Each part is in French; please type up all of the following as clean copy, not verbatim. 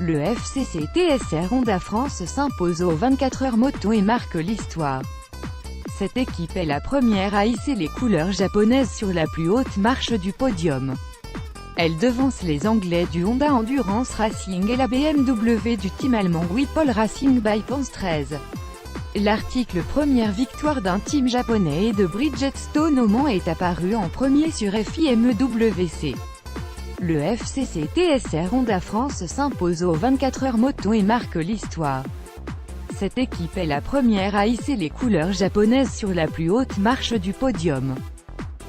Le FCC TSR Honda France s'impose aux 24 heures moto et marque l'histoire. Cette équipe est la première à hisser les couleurs japonaises sur la plus haute marche du podium. Elle devance les Anglais du Honda Endurance Racing et la BMW du team allemand Whipple Racing by Ponce 13. L'article première victoire d'un team japonais et de Bridgestone au Mans est apparu en premier sur FIME-WC. Le FCC TSR Honda France s'impose aux 24 heures moto et marque l'histoire. Cette équipe est la première à hisser les couleurs japonaises sur la plus haute marche du podium.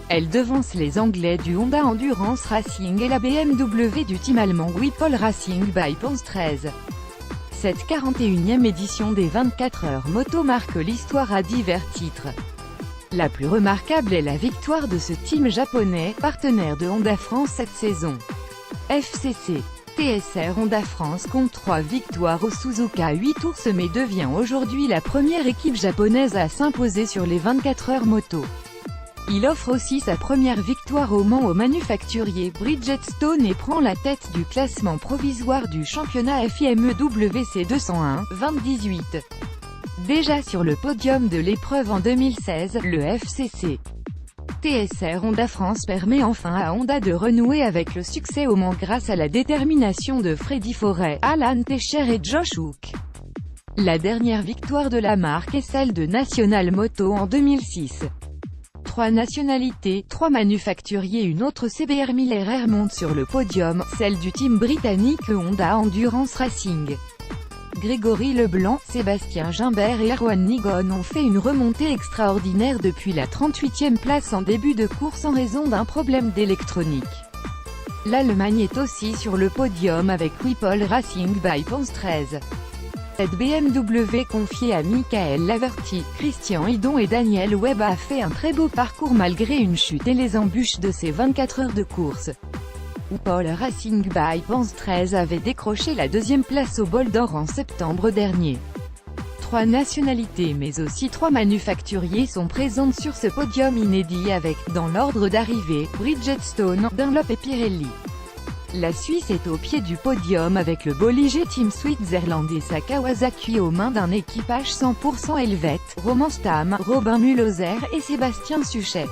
Elle devance les Anglais du Honda Endurance Racing et la BMW du team allemand Whipple Racing by Ponce 13. Cette 41e édition des 24 heures moto marque l'histoire à divers titres. La plus remarquable est la victoire de ce team japonais, partenaire de Honda France cette saison. FCC TSR Honda France compte 3 victoires au Suzuka 8 ours mais devient aujourd'hui la première équipe japonaise à s'imposer sur les 24 heures moto. Il offre aussi sa première victoire au Mans au manufacturier Bridgestone et prend la tête du classement provisoire du championnat FIME-WC 201-2018. Déjà sur le podium de l'épreuve en 2016, le FCC TSR Honda France permet enfin à Honda de renouer avec le succès au Mans grâce à la détermination de Freddy Forret, Alan Techer et Josh Hook. La dernière victoire de la marque est celle de National Moto en 2006. 3 nationalités, 3 manufacturiers, une autre CBR Miller monte sur le podium, celle du team britannique Honda Endurance Racing. Grégory Leblanc, Sébastien Gimbert et Erwan Nigon ont fait une remontée extraordinaire depuis la 38e place en début de course en raison d'un problème d'électronique. L'Allemagne est aussi sur le podium avec Whipple Racing by Ponce 13. Cette BMW confiée à Michael Laverty, Christian Hidon et Daniel Webb a fait un très beau parcours malgré une chute et les embûches de ces 24 heures de course. Whipple Racing by Ponce 13 avait décroché la 2e place au Bol d'Or en septembre dernier. 3 nationalités mais aussi 3 manufacturiers sont présentes sur ce podium inédit avec, dans l'ordre d'arrivée, Bridgestone, Dunlop et Pirelli. La Suisse est au pied du podium avec le Bolliger Team Switzerland et sa Kawasaki aux mains d'un équipage 100% helvète, Roman Stam, Robin Muloser et Sébastien Suchet.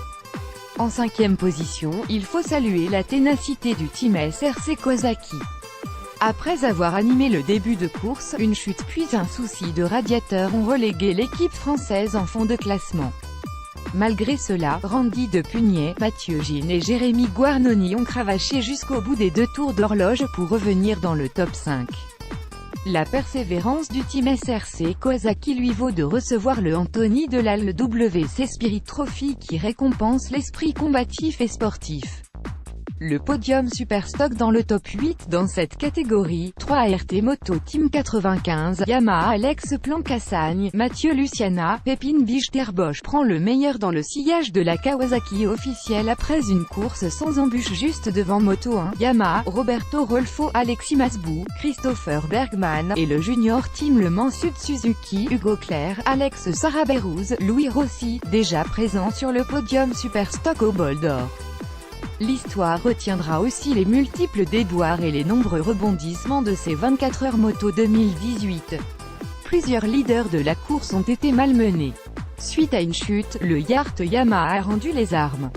En 5e position, il faut saluer la ténacité du team SRC Kawasaki. Après avoir animé le début de course, une chute puis un souci de radiateur ont relégué l'équipe française en fond de classement. Malgré cela, Randy de Pugnet, Mathieu Gine et Jérémy Guarnoni ont cravaché jusqu'au bout des 2 tours d'horloge pour revenir dans le top 5. La persévérance du team SRC Kawasaki lui vaut de recevoir le Anthony Delal WC Spirit Trophy qui récompense l'esprit combatif et sportif. Le podium Superstock dans le top 8 dans cette catégorie, 3 ART Moto Team 95, Yamaha Alex Planck-Cassagne, Mathieu Luciana, Pépine Bichter-Bosch prend le meilleur dans le sillage de la Kawasaki officielle après une course sans embûche juste devant Moto 1, Yamaha, Roberto Rolfo, Alexis Masbou, Christopher Bergman, et le Junior Team Le Mans Sud Suzuki, Hugo Claire, Alex Sarabérouz, Louis Rossi, déjà présent sur le podium Superstock au Bol d'Or. L'histoire retiendra aussi les multiples déboires et les nombreux rebondissements de ces 24 heures moto 2018. Plusieurs leaders de la course ont été malmenés. Suite à une chute, le Yart Yamaha a rendu les armes.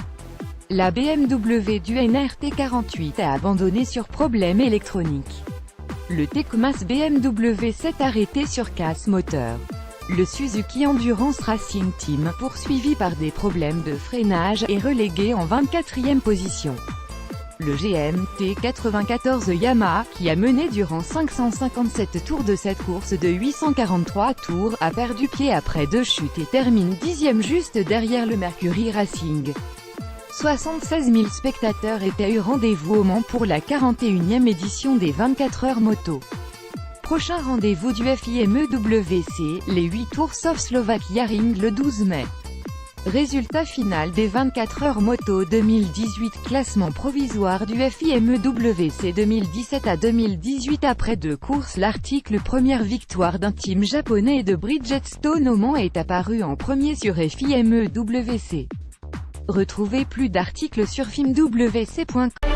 La BMW du NRT48 a abandonné sur problème électronique. Le Tecmas BMW s'est arrêté sur casse moteur. Le Suzuki Endurance Racing Team, poursuivi par des problèmes de freinage, est relégué en 24e position. Le GMT 94 Yamaha, qui a mené durant 557 tours de cette course de 843 tours, a perdu pied après 2 chutes et termine 10e juste derrière le Mercury Racing. 76 000 spectateurs étaient au rendez-vous au Mans pour la 41e édition des 24 heures moto. Prochain rendez-vous du FIME-WC, les 8 tours sauf Slovakia Ring le 12 mai. Résultat final des 24 heures moto 2018. Classement provisoire du FIME-WC 2017 à 2018. Après 2 courses, l'article première victoire d'un team japonais de Bridgestone au Mans est apparu en premier sur FIME-WC. Retrouvez plus d'articles sur filmwc.com.